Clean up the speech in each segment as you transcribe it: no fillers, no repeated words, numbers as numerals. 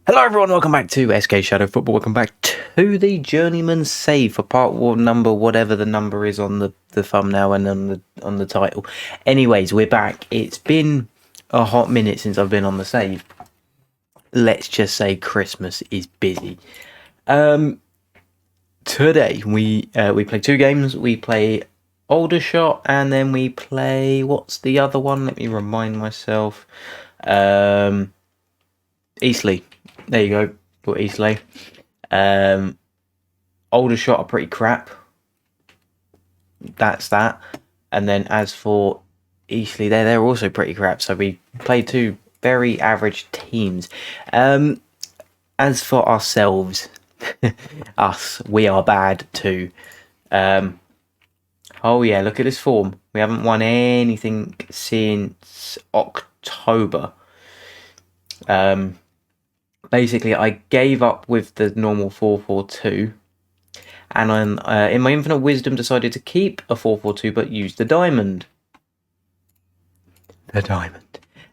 Hello everyone, welcome back to SK Shadow Football. Welcome back to the Journeyman save for part one number, whatever the number is on the thumbnail and on the title. Anyways, we're back. It's been a hot minute since I've been on the save. Let's just say Christmas is busy. Today we play two games. We play Aldershot and then we play, what's the other one? Let me remind myself. Eastleigh. There you go. Got Eastleigh. Aldershot are pretty crap. That's that. And then as for Eastleigh, they're also pretty crap. So we played two very average teams. As for ourselves, we are bad too. Oh yeah, look at this form. We haven't won anything since October. Basically, I gave up with the normal 4-4-2, and I'm in my infinite wisdom decided to keep a 4-4-2 but use the diamond.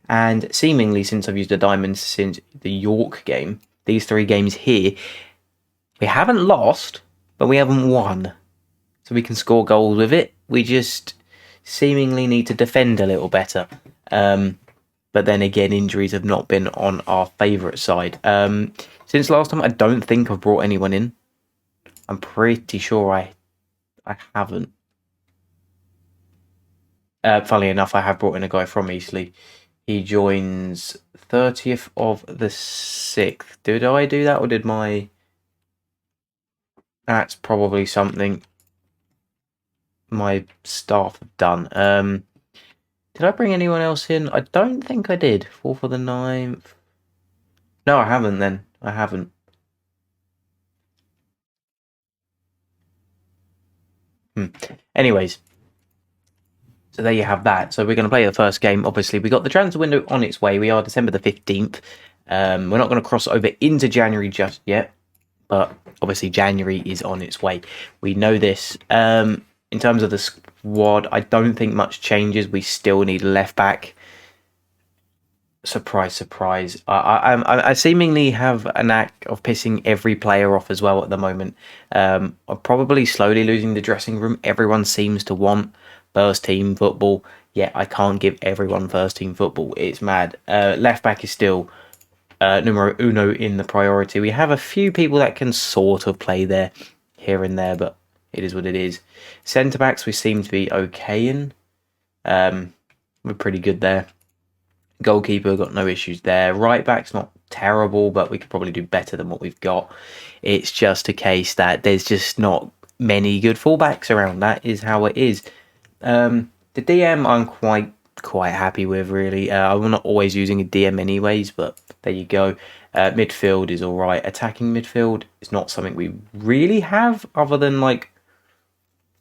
And seemingly, since I've used a diamond since the York game, these three games here, we haven't lost, but we haven't won. So we can score goals with it. We just seemingly need to defend a little better. But then again, injuries have not been on our favourite side. Since last time, I don't think I've brought anyone in. I'm pretty sure I haven't. Funnily enough, I have brought in a guy from Eastleigh. He joins 30th of the 6th. Did I do that or did my... That's probably something my staff have done. Did I bring anyone else in? I don't think I did. 4th of the 9th. No, I haven't then. I haven't. Anyways. So there you have that. So we're going to play the first game. Obviously, we got the transfer window on its way. We are December the 15th. We're not going to cross over into January just yet. But obviously, January is on its way. We know this. In terms of the squad, I don't think much changes. We still need a left back. Surprise, surprise. I seemingly have a knack of pissing every player off as well at the moment. I'm probably slowly losing the dressing room. Everyone seems to want first team football. Yeah, I can't give everyone first team football. It's mad. Left back is still numero uno in the priority. We have a few people that can sort of play there, here and there, but it is what it is. Centre backs we seem to be okay in. We're pretty good there. Goalkeeper, got no issues there. Right back's not terrible, but we could probably do better than what we've got. It's just a case that there's just not many good fullbacks around. That is how it is. The DM I'm quite happy with, really. I'm not always using a DM anyways, but there you go. Midfield is all right. Attacking midfield is not something we really have, other than like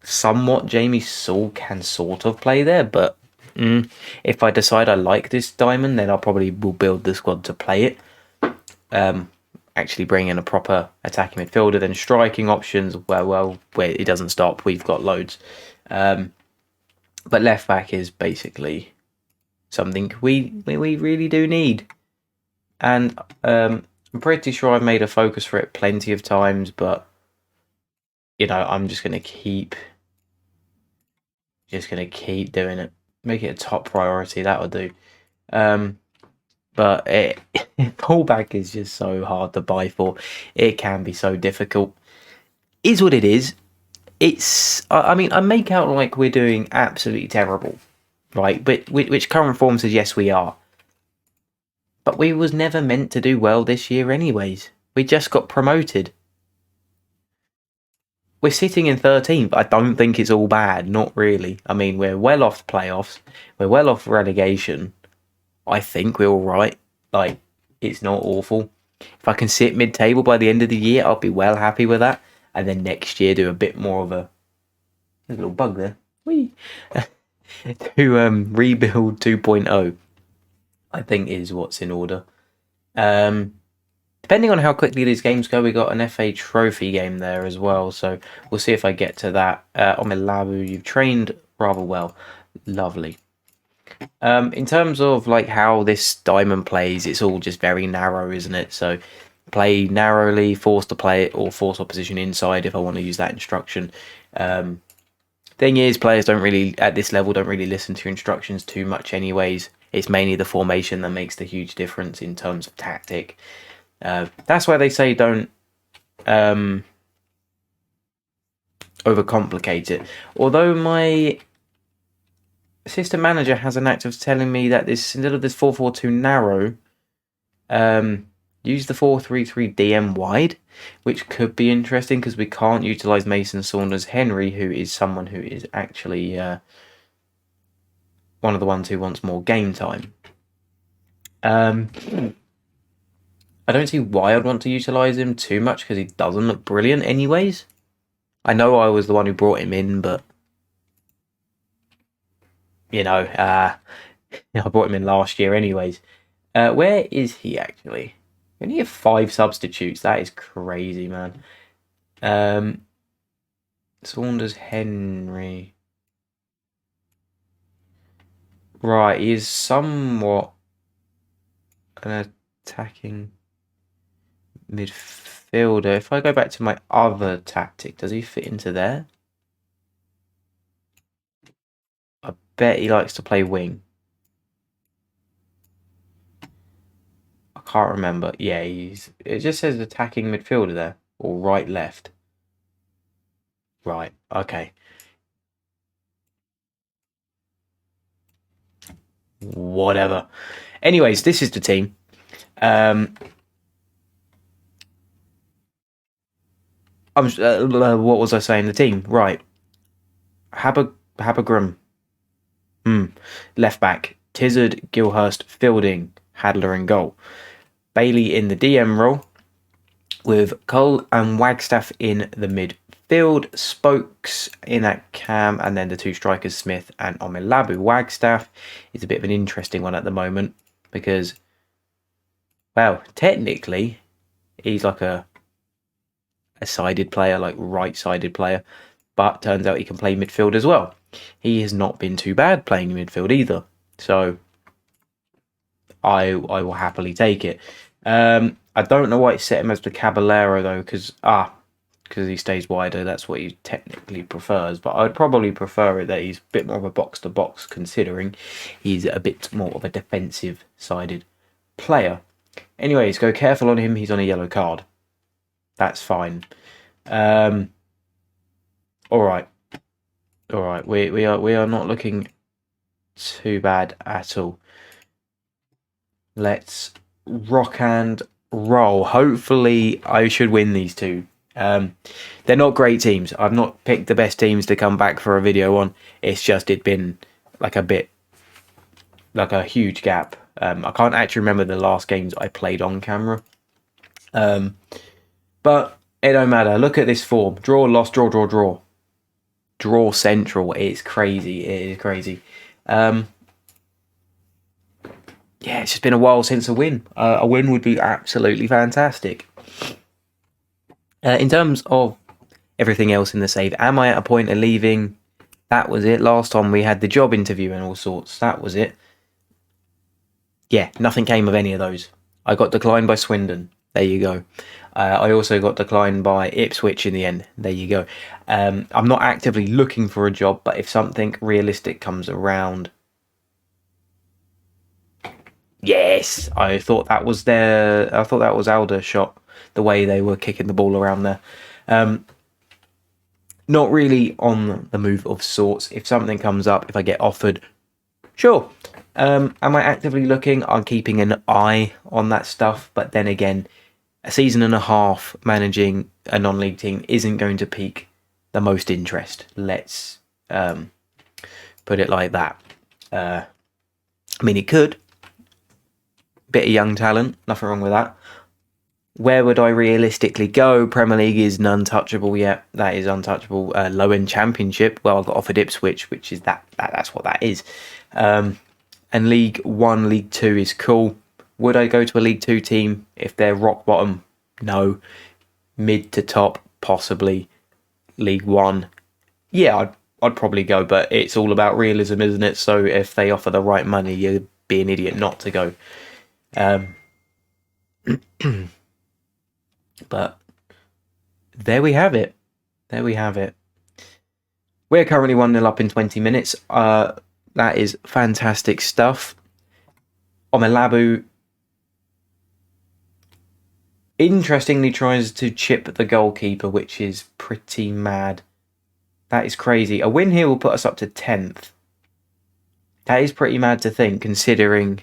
somewhat Jamie Saul can sort of play there, but if I decide I like this diamond, then I probably will build the squad to play it. Actually bring in a proper attacking midfielder, then striking options. Well, it doesn't stop. We've got loads. But left back is basically something we really do need. And I'm pretty sure I've made a focus for it plenty of times, but you know, I'm just gonna keep doing it. Make it a top priority. That'll do. But pullback is just so hard to buy for. It can be so difficult. Is what it is. I mean, I make out like we're doing absolutely terrible, right? But which current form says yes, we are. But we was never meant to do well this year anyways. We just got promoted. We're sitting in 13th. I don't think it's all bad. Not really. I mean, we're well off the playoffs. We're well off relegation. I think we're all right. Like, it's not awful. If I can sit mid-table by the end of the year, I'll be well happy with that. And then next year do a bit more of a... There's a little bug there. Whee! To rebuild 2.0, I think is what's in order. Depending on how quickly these games go, we got an FA Trophy game there as well. So we'll see if I get to that. Omelabu, you've trained rather well. Lovely. In terms of like how this diamond plays, it's all just very narrow, isn't it? So play narrowly, force to play it, or force opposition inside if I want to use that instruction. Thing is, players don't really, at this level, don't really listen to instructions too much anyways. It's mainly the formation that makes the huge difference in terms of tactic. That's why they say don't overcomplicate it. Although my assistant manager has an act of telling me that this, instead of this 4-4-2 narrow, use the 4-3-3 DM wide, which could be interesting because we can't utilise Mason Saunders Henry, who is someone who is actually one of the ones who wants more game time. I don't see why I'd want to utilise him too much because he doesn't look brilliant anyways. I know I was the one who brought him in, but you know, I brought him in last year anyways. Where is he actually? We only have 5 substitutes. That is crazy, man. Saunders Henry. Right, he is somewhat an attacking midfielder. If I go back to my other tactic, does he fit into there? I bet he likes to play wing. I can't remember. Yeah, it just says attacking midfielder there, or right, left. Right, okay. Whatever. Anyways, this is the team. What was I saying? The team, right? Habergrim, left back. Tizard, Gilhurst, Fielding, Hadler in goal. Bailey in the DM role, with Cole and Wagstaff in the midfield. Spokes in at cam, and then the 2 strikers, Smith and Omilabu. Wagstaff is a bit of an interesting one at the moment because, well, technically, he's like a sided player, like right-sided player, but turns out he can play midfield as well. He has not been too bad playing midfield either, so I will happily take it. I don't know why it set him as the Caballero though, because he stays wider. That's what he technically prefers, but I'd probably prefer it that he's a bit more of a box-to-box, considering he's a bit more of a defensive-sided player. Anyways, go careful on him. He's on a yellow card. That's fine. All right. We are not looking too bad at all. Let's rock and roll. Hopefully, I should win these 2. They're not great teams. I've not picked the best teams to come back for a video on. It's just it'd been like a huge gap. I can't actually remember the last games I played on camera. But it don't matter. Look at this form. Draw, loss, draw, draw, draw. Draw central. It's crazy. It is crazy. Yeah, it's just been a while since a win. A win would be absolutely fantastic. In terms of everything else in the save, am I at a point of leaving? That was it. Last time we had the job interview and all sorts. That was it. Yeah, nothing came of any of those. I got declined by Swindon. There you go. I also got declined by Ipswich in the end. There you go. I'm not actively looking for a job, but if something realistic comes around... Yes! I thought that was Aldershot, the way they were kicking the ball around there. Not really on the move of sorts. If something comes up, if I get offered, sure. Am I actively looking? I'm keeping an eye on that stuff, but then again, a season and a half managing a non-league team isn't going to pique the most interest. Let's put it like that. I mean, it could. Bit of young talent, nothing wrong with that. Where would I realistically go? Premier League is untouchable yet. That is untouchable. Low-end Championship. Well, I got offered Ipswich, which is that's what that is. And League 1, League 2 is cool. Would I go to a League 2 team if they're rock bottom? No. Mid to top, possibly. League 1. Yeah, I'd probably go, but it's all about realism, isn't it? So if they offer the right money, you'd be an idiot not to go. But there we have it. There we have it. We're currently 1-0 up in 20 minutes. That is fantastic stuff. Omelabu interestingly tries to chip the goalkeeper, which is pretty mad. That is crazy. A win here will put us up to 10th. That is pretty mad to think, considering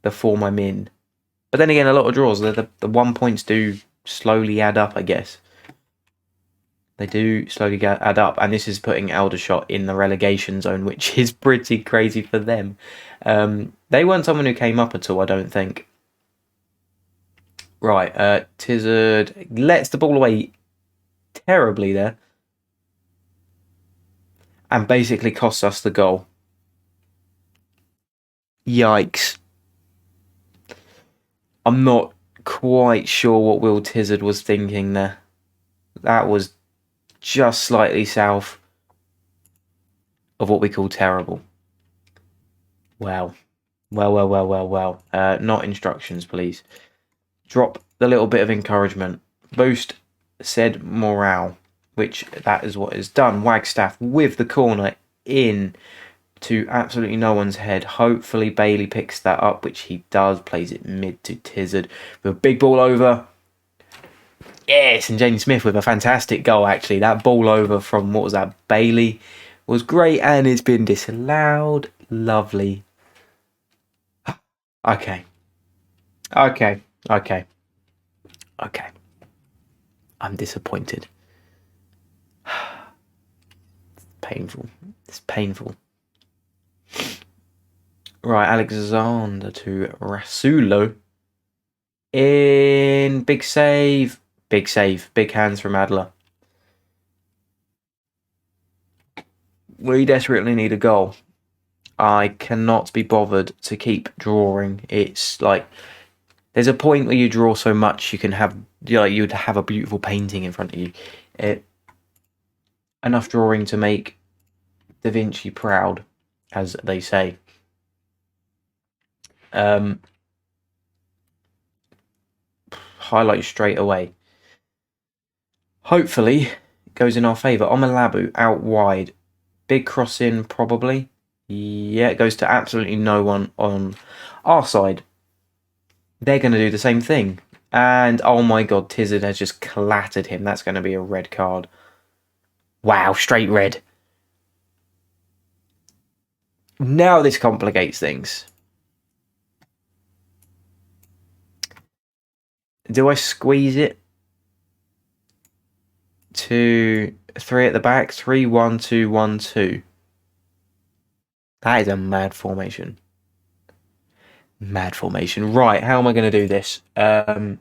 the form I'm in. But then again, a lot of draws. The 1 points do slowly add up, I guess. They do slowly add up, and this is putting Aldershot in the relegation zone, which is pretty crazy for them. They weren't someone who came up at all, I don't think. Right, Tizard lets the ball away terribly there. And basically costs us the goal. Yikes. I'm not quite sure what Will Tizard was thinking there. That was just slightly south of what we call terrible. Wow. Well. Not instructions, please. Drop the little bit of encouragement. Boost said morale, which that is what is done. Wagstaff with the corner in to absolutely no one's head. Hopefully Bailey picks that up, which he does. Plays it mid to Tizard with a big ball over. Yes, and Jane Smith with a fantastic goal, actually. That ball over from, what was that, Bailey was great, and it's been disallowed. Lovely. Okay. I'm disappointed. Painful. It's painful. Right, Alexander to Rasulo. In big save. Big save. Big hands from Adler. We desperately need a goal. I cannot be bothered to keep drawing. It's like there's a point where you draw so much you can have, you'd have a beautiful painting in front of you. Enough drawing to make Da Vinci proud, as they say. Highlight straight away. Hopefully, it goes in our favour. Omelabu out wide. Big cross in, probably. Yeah, it goes to absolutely no one on our side. They're going to do the same thing. And, oh my god, Tizard has just clattered him. That's going to be a red card. Wow, straight red. Now this complicates things. Do I squeeze it? 2, 3 at the back. 3, 1, 2, 1, 2. That is a mad formation. Mad formation. Right, how am I going to do this? We're going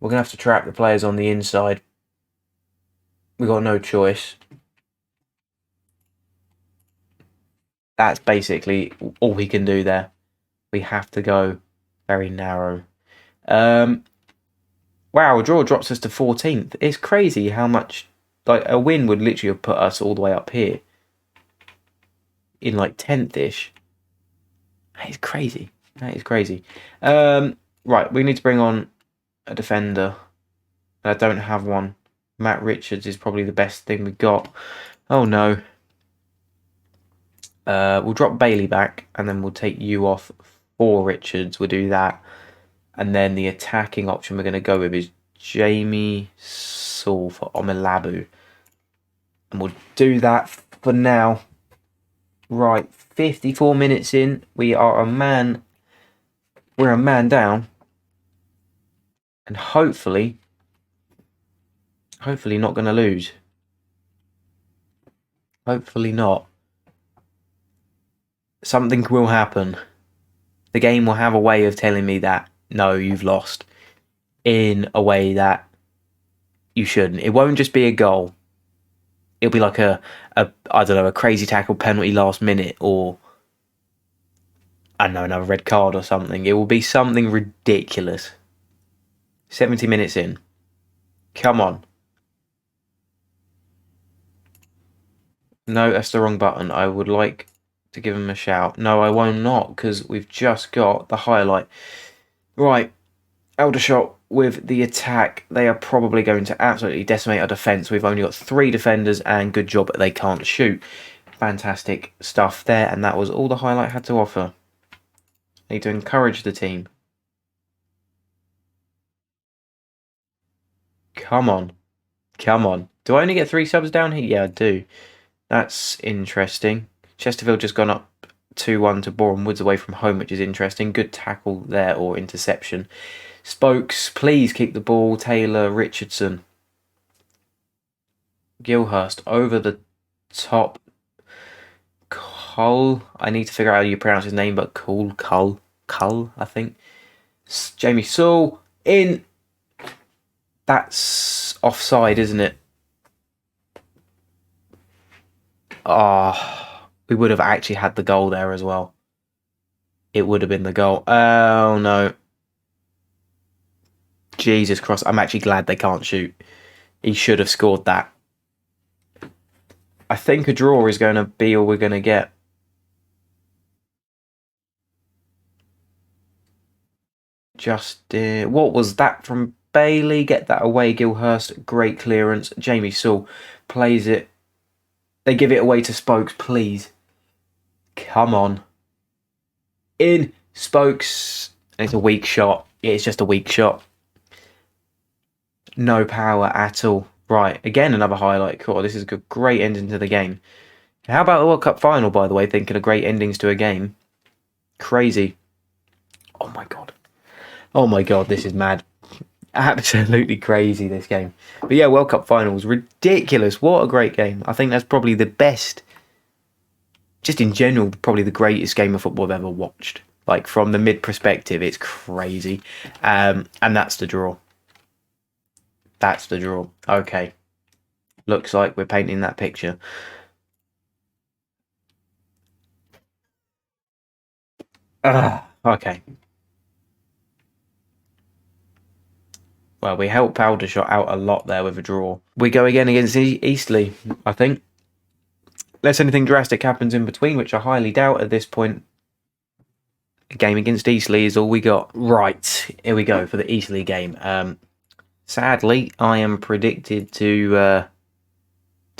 to have to trap the players on the inside. We've got no choice. That's basically all we can do there. We have to go very narrow. Wow, a draw drops us to 14th. It's crazy how much, like, a win would literally have put us all the way up here. In, like, 10th-ish. That is crazy. That is crazy. Right, we need to bring on a defender. I don't have one. Matt Richards is probably the best thing we got. Oh, no. We'll drop Bailey back, and then we'll take you off for Richards. We'll do that. And then the attacking option we're going to go with is Jamie Saul for Omelabu. And we'll do that for now. Right, 54 minutes in. We're a man down. And hopefully not going to lose. Hopefully not. Something will happen. The game will have a way of telling me that, no, you've lost, in a way that you shouldn't. It won't just be a goal. It'll be like I don't know, a crazy tackle penalty last minute, or I don't know, another red card or something. It will be something ridiculous. 70 minutes in. Come on. No, that's the wrong button. I would like to give him a shout. No, I won't not, because we've just got the highlight. Right, Aldershot with the attack. They are probably going to absolutely decimate our defence. We've only got 3 defenders, and good job that they can't shoot. Fantastic stuff there, and that was all the highlight had to offer. Need to encourage the team. Come on. Come on. Do I only get 3 subs down here? Yeah, I do. That's interesting. Chesterfield just gone up 2-1 to Boreham Woods away from home, which is interesting. Good tackle there, or interception. Spokes, please keep the ball. Taylor, Richardson. Gilhurst over the top. Cull. I need to figure out how you pronounce his name, but Cull, I think. Jamie Sewell in. That's offside, isn't it? Oh, we would have actually had the goal there as well. It would have been the goal. Oh, no. Jesus Christ. I'm actually glad they can't shoot. He should have scored that. I think a draw is going to be all we're going to get. What was that from Bailey? Get that away, Gilhurst. Great clearance. Jamie Sewell plays it. They give it away to Spokes, please. Come on. In. Spokes. And it's a weak shot. It's just a weak shot. No power at all. Right, again, another highlight. Cool. This is a great ending to the game. How about the World Cup final, by the way? Thinking of great endings to a game. Crazy. Oh, my God. Oh, my God. This is mad. Absolutely crazy, this game. But yeah, World Cup finals. Ridiculous. What a great game. I think that's probably the best, just in general, probably the greatest game of football I've ever watched. Like, from the mid perspective, it's crazy. And that's the draw. That's the draw. Okay. Looks like we're painting that picture. Okay. Well, we help Aldershot out a lot there with a draw. We go again against Eastleigh, I think. Unless anything drastic happens in between, which I highly doubt at this point. A game against Eastleigh is all we got. Right, here we go for the Eastleigh game. Sadly, I am predicted to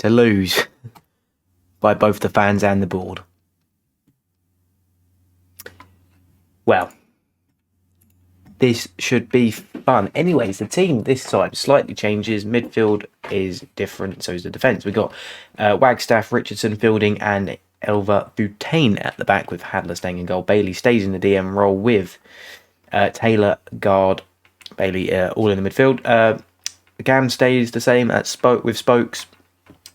lose by both the fans and the board. Well, this should be fun. Anyways, the team this time slightly changes. Midfield is different, so is the defence. We've got Wagstaff, Richardson, Fielding, and Elva Butane at the back, with Hadler staying in goal. Bailey stays in the DM role with Taylor, Guard, Bailey all in the midfield. Gam stays the same with Spokes.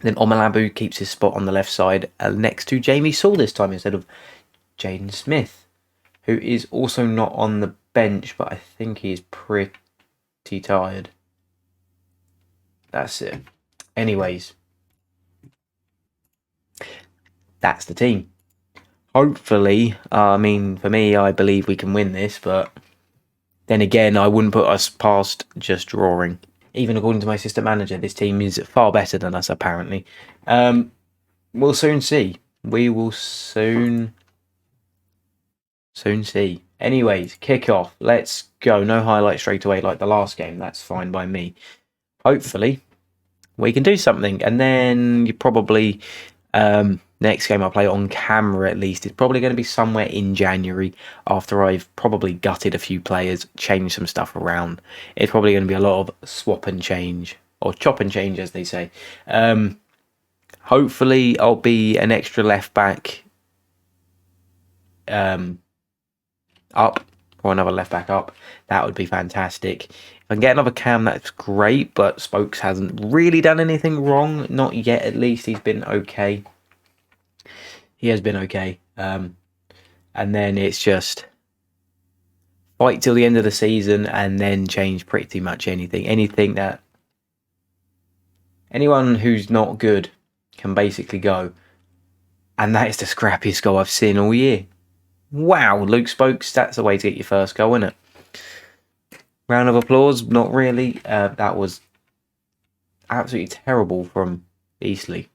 Then Omalabu keeps his spot on the left side next to Jamie Sewell this time instead of Jaden Smith, who is also not on the bench, but I think he's pretty tired. That's it. Anyways, that's the team. Hopefully, I mean, for me, I believe we can win this, but then again, I wouldn't put us past just drawing. Even according to my assistant manager, this team is far better than us, apparently. We'll soon see. We will soon see. Anyways, kick off. Let's go. No highlight straight away like the last game. That's fine by me. Hopefully, we can do something. And then you probably... next game I'll play on camera, at least, is probably going to be somewhere in January, after I've probably gutted a few players, changed some stuff around. It's probably going to be a lot of swap and change, or chop and change, as they say. Hopefully I'll be an extra left back up, or another left back up. That would be fantastic. If I can get another cam, that's great, but Spokes hasn't really done anything wrong, not yet at least. He's been okay. He has been okay. And then it's just fight till the end of the season and then change pretty much anything. Anything that... anyone who's not good can basically go. And that is the scrappiest goal I've seen all year. Wow, Luke Spokes, that's the way to get your first goal, isn't it? Round of applause? Not really. That was absolutely terrible from Eastleigh.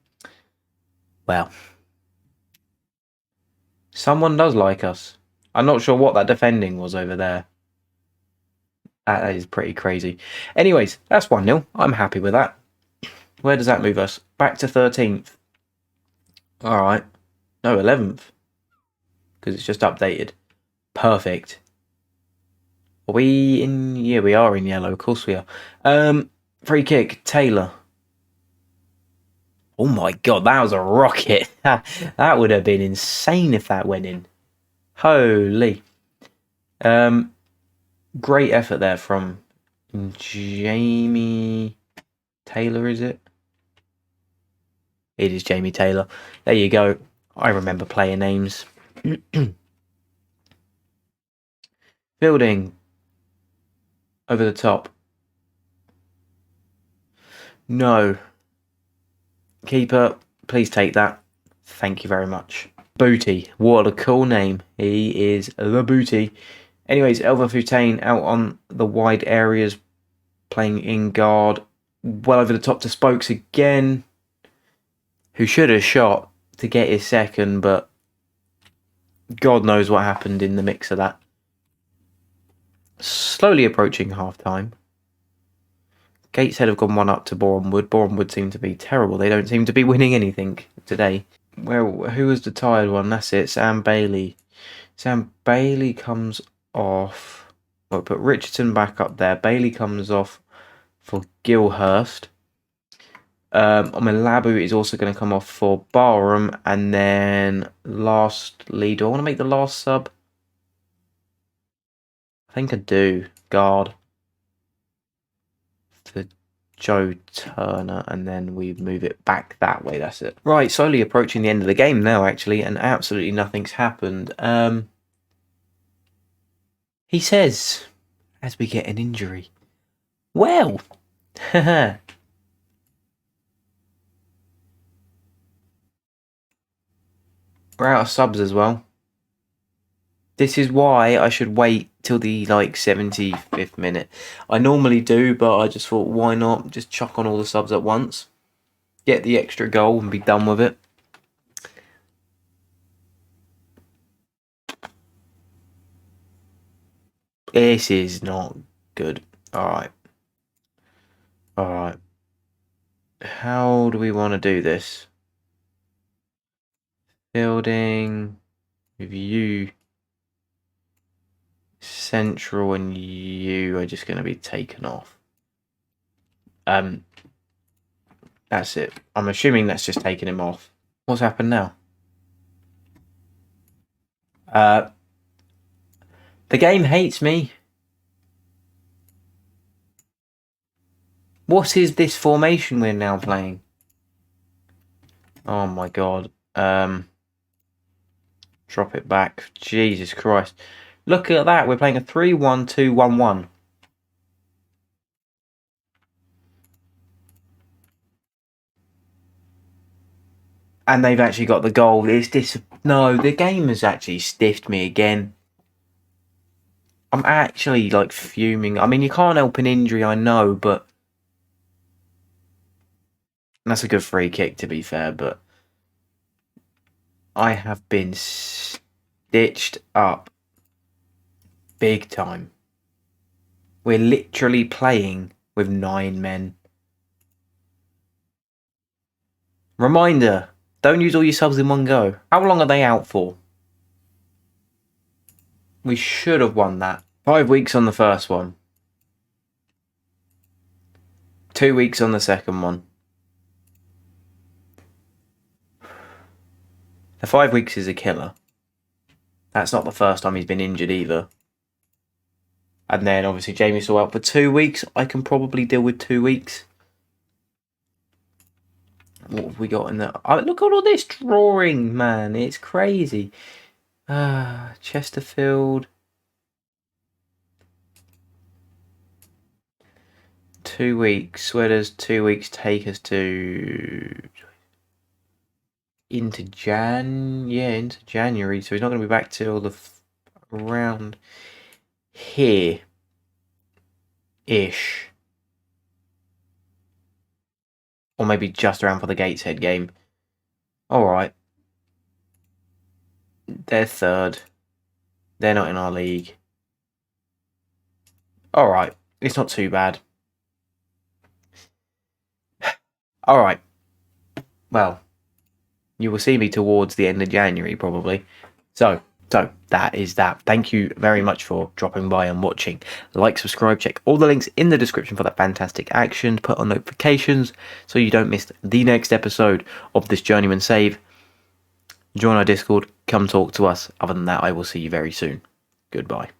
Well, someone does like us. I'm not sure what that defending was over there. That is pretty crazy. Anyways, that's 1-0. I'm happy with that. Where does that move us? Back to 13th. All right. No, 11th. Because it's just updated. Perfect. Are we in... Yeah, we are in yellow. Of course we are. Free kick. Taylor. Oh my god, that was a rocket. That would have been insane if that went in. Holy. Great effort there from Jamie Taylor, is it? It is Jamie Taylor. There you go. I remember player names. Fielding. Over the top. No. Keeper, please take that. Thank you very much. Booty. What a cool name. He is the Booty. Anyways, Elva Futain out on the wide areas, playing in guard. Well over the top to Spokes again, who should have shot to get his second, but God knows what happened in the mix of that. Slowly approaching half-time. Gateshead have gone 1-up to Bournemouth. Bournemouth seem to be terrible. They don't seem to be winning anything today. Well, who was the tired one? That's it, Sam Bailey. Sam Bailey comes off. We'll put Richardson back up there. Bailey comes off for Gilhurst. Omelabu is also going to come off for Barham. And then lastly, do I want to make the last sub? I think I do. Guard. For Joe Turner. And then we move it back that way. That's it. Right, slowly approaching the end of the game now, actually. And absolutely nothing's happened. He says, as we get an injury. Well, we're out of subs as well. This is why I should wait till the 75th minute. I normally do, but I just thought, why not just chuck on all the subs at once, get the extra goal and be done with it. This is not good. Alright. Alright. How do we want to do this? Building. Review. Central and you are just going to be taken off. That's it. I'm assuming that's just taking him off. What's happened now? The game hates me. What is this formation we're now playing? Oh my god. Drop it back. Jesus Christ. Look at that. We're playing a 3-1-2-1-1. And they've actually got the goal. No, the game has actually stiffed me again. I'm actually fuming. I mean, you can't help an injury, I know, but that's a good free kick to be fair, but I have been stitched up big time. We're literally playing with 9 men. Reminder, don't use all your subs in one go. How long are they out for? We should have won that. 5 weeks on the first one. 2 weeks on the second one. The 5 weeks is a killer. That's not the first time he's been injured either. And then obviously Jamie's still out for 2 weeks. I can probably deal with 2 weeks. What have we got in there? Oh, look at all this drawing, man. It's crazy. Chesterfield. 2 weeks. Where does 2 weeks take us to? Into January. So he's not going to be back till around here. Ish. Or maybe just around for the Gateshead game. Alright. They're third. They're not in our league. Alright. It's not too bad. Alright. Well, you will see me towards the end of January, probably. So that is that. Thank you very much for dropping by and watching. Like, subscribe, check all the links in the description for that fantastic action. Put on notifications so you don't miss the next episode of this Journeyman save. Join our Discord. Come talk to us. Other than that, I will see you very soon. Goodbye.